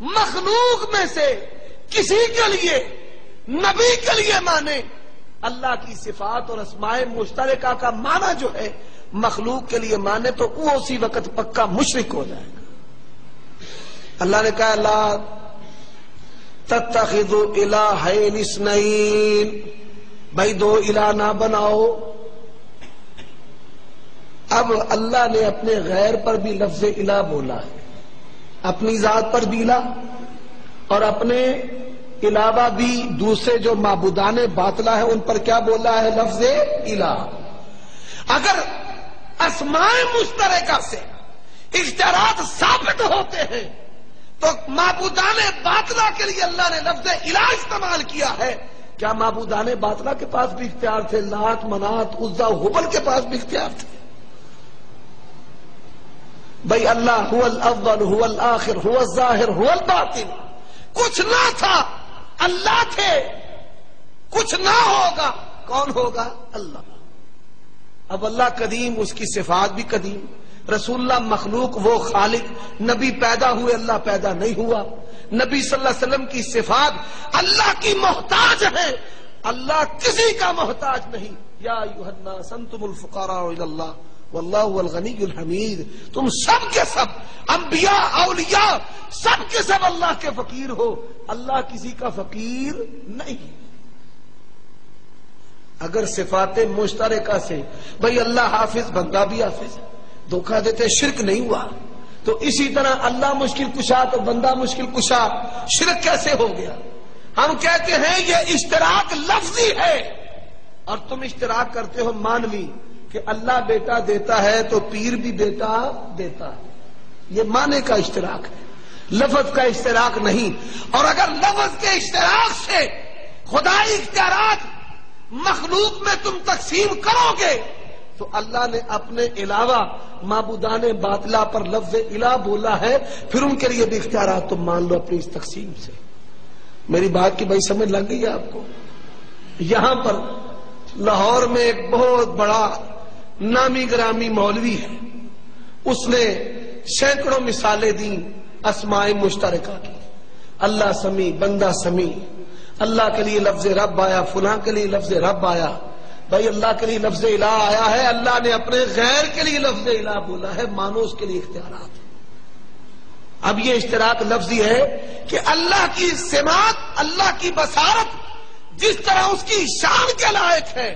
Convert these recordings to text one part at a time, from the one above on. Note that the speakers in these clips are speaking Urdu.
مخلوق میں سے کسی کے لیے، نبی کے لیے مانے اللہ کی صفات اور اسماء مشترکہ کا معنی جو ہے مخلوق کے لیے مانے تو وہ اسی وقت پکا مشرک ہو جائے گا۔ اللہ نے کہا لا تتخذوا الہین اثنین، بھائی دو الہ نہ بناؤ۔ اب اللہ نے اپنے غیر پر بھی لفظ الہ بولا ہے، اپنی ذات پر بھی الہ اور اپنے علاوہ بھی دوسرے جو معبودان باطلہ ہیں ان پر کیا بولا ہے؟ لفظ الہ۔ اگر اسماء مشترکہ سے اشتراک ثابت ہوتے ہیں تو معبودان باطلہ کے لیے اللہ نے لفظ الہ استعمال کیا ہے۔ کیا معبودان باطلہ کے پاس بھی اختیار تھے؟ لات، منات، عزا، ہبل کے پاس بھی اختیار تھے۔ بھائی اللہ هو الاول، هو الآخر، هو الظاہر، هو الباطن، کچھ نہ تھا اللہ تھے، کچھ نہ ہوگا کون ہوگا؟ اللہ۔ اب اللہ قدیم، اس کی صفات بھی قدیم، رسول اللہ مخلوق، وہ خالق، نبی پیدا ہوئے، اللہ پیدا نہیں ہوا، نبی صلی اللہ علیہ وسلم کی صفات اللہ کی محتاج ہے، اللہ کسی کا محتاج نہیں۔ یا ایھا الناس انتم الفقراء الی اللہ واللہ هو الغنی الحمید، تم سب کے سب انبیاء، اولیاء، سب کے سب اللہ کے فقیر ہو، اللہ کسی کا فقیر نہیں۔ اگر صفات مشترکہ سے بھئی اللہ حافظ، بندہ بھی حافظ ہے، دھوکہ دیتے شرک نہیں ہوا، تو اسی طرح اللہ مشکل کشا تو بندہ مشکل کشا، شرک کیسے ہو گیا؟ ہم کہتے ہیں یہ اشتراک لفظی ہے، اور تم اشتراک کرتے ہو مانوی کہ اللہ بیٹا دیتا ہے تو پیر بھی بیٹا دیتا ہے، یہ معنی کا اشتراک ہے، لفظ کا اشتراک نہیں۔ اور اگر لفظ کے اشتراک سے خدائی اختیارات مخلوق میں تم تقسیم کرو گے تو اللہ نے اپنے علاوہ معبودان باطلہ پر لفظ الہ بولا ہے، پھر ان کے لیے بھی اختیارات تم مان لو اپنی اس تقسیم سے۔ میری بات کی بھائی سمجھ لگ گئی ہے آپ کو؟ یہاں پر لاہور میں ایک بہت بڑا نامی گرامی مولوی ہے، اس نے سینکڑوں مثالیں دی اسماء مشترکہ کی، اللہ سمیع، بندہ سمیع، اللہ کے لیے لفظ رب آیا، فلاں کے لیے لفظ رب آیا۔ بھائی اللہ کے لیے لفظ الہ آیا ہے، اللہ نے اپنے غیر کے لیے لفظ الہ بولا ہے، مانو اس کے لیے اختیارات ہیں۔ اب یہ اشتراک لفظی ہے کہ اللہ کی سماعت، اللہ کی بصارت جس طرح اس کی شان کے لائق ہے،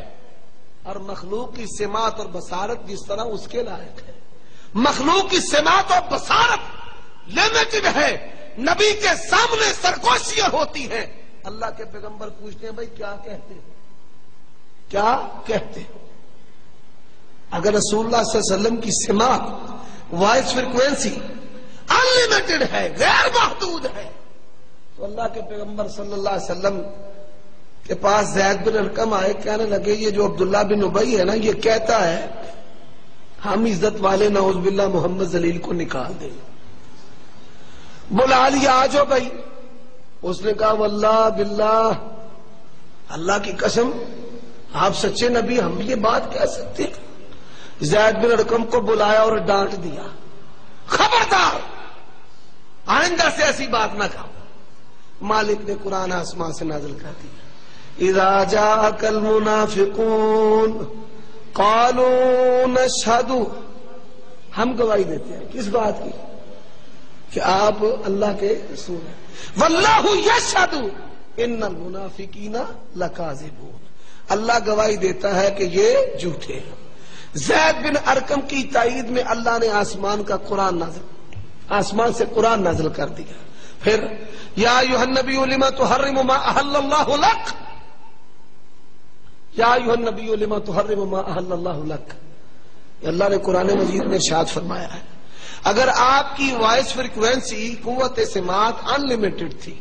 اور مخلوق کی سماعت اور بصارت جس طرح اس کے لائق ہے۔ مخلوق کی سماعت اور بصارت لمیٹڈ ہے، نبی کے سامنے سرگوشیاں ہوتی ہیں۔ اللہ کے پیغمبر پوچھتے ہیں بھائی کیا کہتے ہیں، کیا کہتے ہیں؟ اگر رسول اللہ صلی اللہ علیہ وسلم کی سماعت، وائس فریکوینسی انلمیٹڈ ہے، غیر محدود ہے، تو اللہ کے پیغمبر صلی اللہ علیہ وسلم کے پاس زید بن ارقم آئے، کہنے لگے یہ جو عبداللہ بن ابی ہے نا، یہ کہتا ہے ہم عزت والے نعوذ باللہ محمد ذلیل کو نکال دیں۔ بلا لیا آ جاؤ بھائی۔ اس نے کہا واللہ باللہ، اللہ کی قسم آپ سچے نبی، ہم یہ بات کہہ سکتے ہیں؟ زید بن ارقم کو بلایا اور ڈانٹ دیا، خبردار آئندہ سے ایسی بات نہ کہو۔ مالک نے قرآن آسمان سے نازل کر دیا، اذا جاءك المنافقون قالوا نشهد، ہم گواہی دیتے ہیں کس بات کی؟ کہ آپ اللہ کے رسول ہیں۔ واللہ یشہد ان المنافقین لکاذبون، اللہ گواہی دیتا ہے کہ یہ جھوٹے ہیں۔ زید بن ارقم کی تائید میں اللہ نے آسمان سے قرآن نازل کر دیا۔ پھر یا ایھا النبی لما تحرم ما احل اللہ لک، یا ایھا النبی لما تحرم ما احل اللہ لک، اللہ نے قرآن مجید میں ارشاد فرمایا ہے اگر آپ کی وائس فریکوینسی، قوت سماعت انلمیٹڈ تھی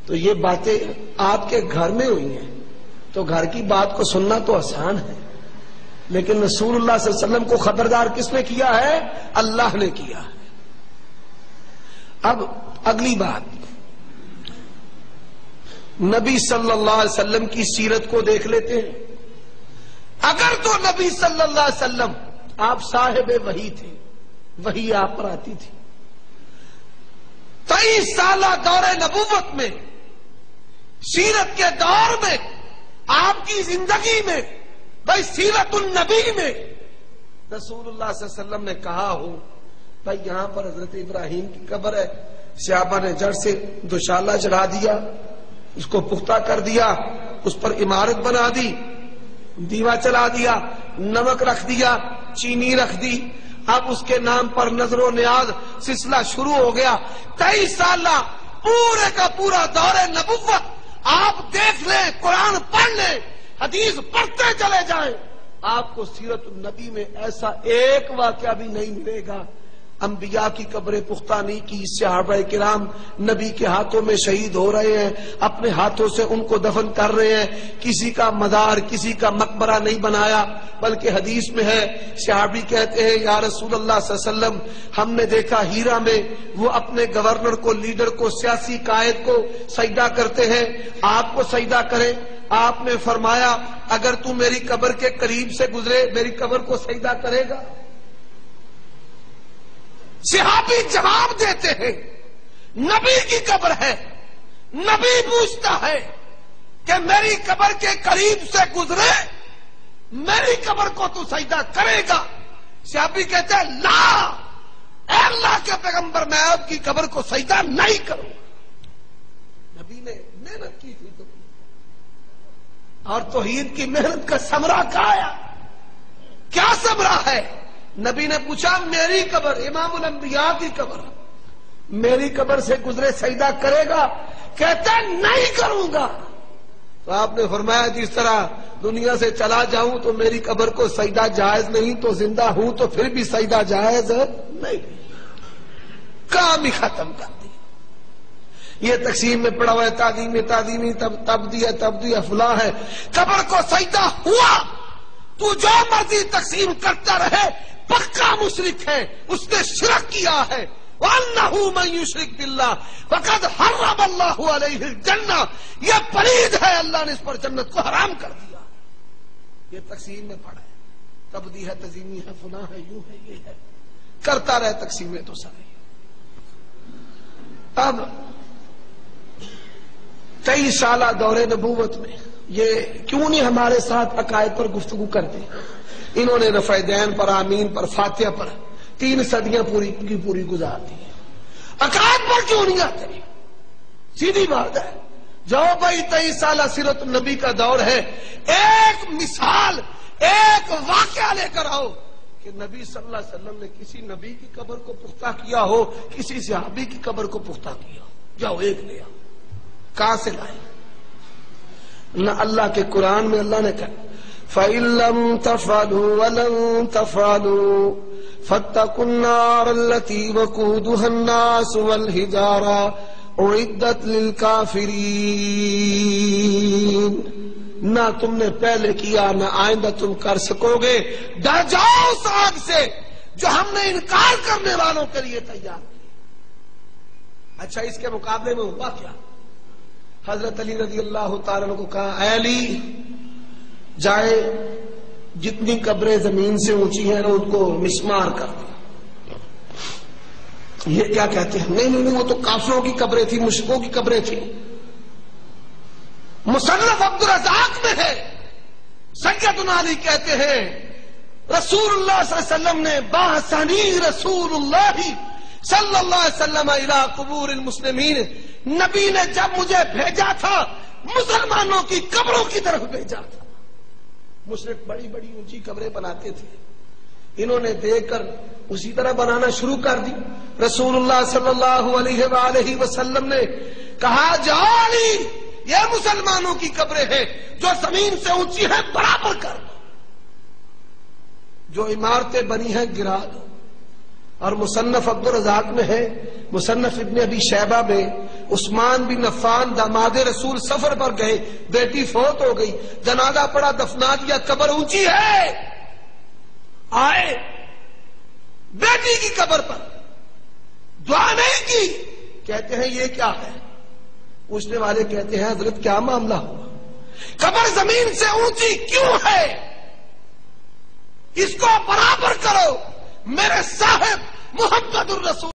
تو یہ باتیں آپ کے گھر میں ہوئی ہیں، تو گھر کی بات کو سننا تو آسان ہے، لیکن رسول اللہ صلی اللہ علیہ وسلم کو خبردار کس نے کیا ہے؟ اللہ نے کیا ہے۔ اب اگلی بات، نبی صلی اللہ علیہ وسلم کی سیرت کو دیکھ لیتے ہیں۔ اگر تو نبی صلی اللہ علیہ وسلم آپ صاحب وحی تھے، وحی آپ پر آتی تھی، تو 23 سالہ دور نبوت میں، سیرت کے دور میں، آپ کی زندگی میں، بھائی سیرت النبی میں رسول اللہ صلی اللہ علیہ وسلم نے کہا ہو بھائی یہاں پر حضرت ابراہیم کی قبر ہے، صحابہ نے جڑ سے دوشالہ چڑھا دیا، اس کو پختہ کر دیا، اس پر عمارت بنا دی، دیوا چلا دیا، نمک رکھ دیا، چینی رکھ دی، اب اس کے نام پر نظر و نیاز سلسلہ شروع ہو گیا۔ 23 سالہ پورے کا پورا دور نبوت آپ دیکھ لیں، قرآن پڑھ لیں، حدیث پڑھتے چلے جائیں، آپ کو سیرت النبی میں ایسا ایک واقعہ بھی نہیں ملے گا انبیاء کی قبریں پختہ نہیں کی، صحابہ کرام نبی کے ہاتھوں میں شہید ہو رہے ہیں، اپنے ہاتھوں سے ان کو دفن کر رہے ہیں، کسی کا مزار کسی کا مقبرہ نہیں بنایا، بلکہ حدیث میں ہے صحابی کہتے ہیں یا رسول اللہ صلی اللہ علیہ وسلم ہم نے دیکھا ہیرا میں وہ اپنے گورنر کو، لیڈر کو، سیاسی قائد کو سجدہ کرتے ہیں، آپ کو سجدہ کریں؟ آپ نے فرمایا اگر تو میری قبر کے قریب سے گزرے میری قبر کو سجدہ کرے گا؟ صحابی جواب دیتے ہیں نبی کی قبر ہے، نبی پوچھتا ہے کہ میری قبر کے قریب سے گزرے میری قبر کو تو سجدہ کرے گا؟ صحابی کہتے ہیں لا، اے اللہ کے پیغمبر میں آپ کی قبر کو سجدہ نہیں کروں گا۔ نبی نے محنت کی تھی تو اور توحید کی محنت کا ثمرہ کیا آیا؟ کیا ثمرہ ہے؟ نبی نے پوچھا میری قبر، امام الانبیاء کی قبر، میری قبر سے گزرے سجدہ کرے گا؟ کہتا نہیں کروں گا۔ تو آپ نے فرمایا جس طرح دنیا سے چلا جاؤں تو میری قبر کو سجدہ جائز نہیں، تو زندہ ہوں تو پھر بھی سجدہ جائز نہیں، کام ہی ختم کر دیا۔ یہ تقسیم میں پڑا ہوا ہے تعظیمی تب دیا فلاں ہے، قبر کو سجدہ ہوا تو جو مرضی تقسیم کرتا رہے پکا مشرک ہے، اس نے شرک کیا ہے۔ وَأَنَّهُ مَن يُشْرِكْ بِاللَّهِ فَقَدْ حَرَّمَ اللَّهُ عَلَيْهِ الْجَنَّةَ، یہ پلید ہے، اللہ نے اس پر جنت کو حرام کر دیا۔ یہ تقسیم میں پڑا ہے، تبدی ہے، تزیمی ہے، فلاں ہے، یوں ہے، یہ ہے، کرتا رہے تقسیمیں تو سارے۔ اب 23 سالہ دور نبوت میں یہ کیوں نہیں ہمارے ساتھ عقائد پر گفتگو کرتے؟ انہوں نے رفع دین پر، آمین پر، فاتحہ پر 3 صدیاں پوری گزار دی، عقائد پر کیوں نہیں آتے؟ سیدھی بات ہے، جو بھائی 23 سالہ سیرت النبی کا دور ہے، ایک مثال، ایک واقعہ لے کر آؤ کہ نبی صلی اللہ علیہ وسلم نے کسی نبی کی قبر کو پختہ کیا ہو، کسی صحابی کی قبر کو پختہ کیا ہو، جاؤ ایک لے آؤ۔ کہاں سے لائے؟ نہ اللہ کے قرآن میں اللہ نے کہا فَإِن لَّمْ تَفْعَلُوا وَلَن تَفْعَلُوا فَاتَّقُوا النَّارَ الَّتِي وَقُودُهَا النَّاسُ وَالْحِجَارَةُ أُعِدَّتْ لِلْكَافِرِينَ، نہ تم نے پہلے کیا نہ آئندہ تم کر سکو گے، ڈر جاؤ اس آگ سے جو ہم نے انکار کرنے والوں کے لیے تیار کی۔ اچھا اس کے مقابلے میں ہوا کیا؟ حضرت علی رضی اللہ تعالیٰ عنہ کو کہا اے علی جائے جتنی قبریں زمین سے اونچی ہیں ان کو مسمار کر دیں۔ یہ کیا کہتے ہیں؟ نہیں وہ تو کافروں کی قبریں تھی، مشرکوں کی قبریں تھی۔ مصنف عبدالرزاق میں ہے، سیدنا علی کہتے ہیں رسول اللہ صلی اللہ علیہ وسلم نے بعثنی رسول اللہ صلی اللہ علیہ وسلم الی قبور المسلمین، نبی نے جب مجھے بھیجا تھا مسلمانوں کی قبروں کی طرف بھیجا تھا۔ مشرک بڑی بڑی اونچی قبریں بناتے تھے، انہوں نے دیکھ کر اسی طرح بنانا شروع کر دی۔ رسول اللہ صلی اللہ علیہ وآلہ وسلم نے کہا جاؤ علی یہ مسلمانوں کی قبریں ہیں جو زمین سے اونچی ہیں برابر کر دو، جو عمارتیں بنی ہیں گرا دو۔ اور مصنف عبدالرزاق میں ہے، مصنف ابن ابی شیبہ میں عثمان بن عفان داماد رسول سفر پر گئے، بیٹی فوت ہو گئی، جنازہ پڑا، دفنا دیا، قبر اونچی ہے، آئے بیٹی کی قبر پر دعا نہیں کی، کہتے ہیں یہ کیا ہے؟ پوچھنے والے کہتے ہیں حضرت کیا معاملہ ہوا؟ قبر زمین سے اونچی کیوں ہے؟ اس کو برابر کرو، میرے صاحب محمد الرسول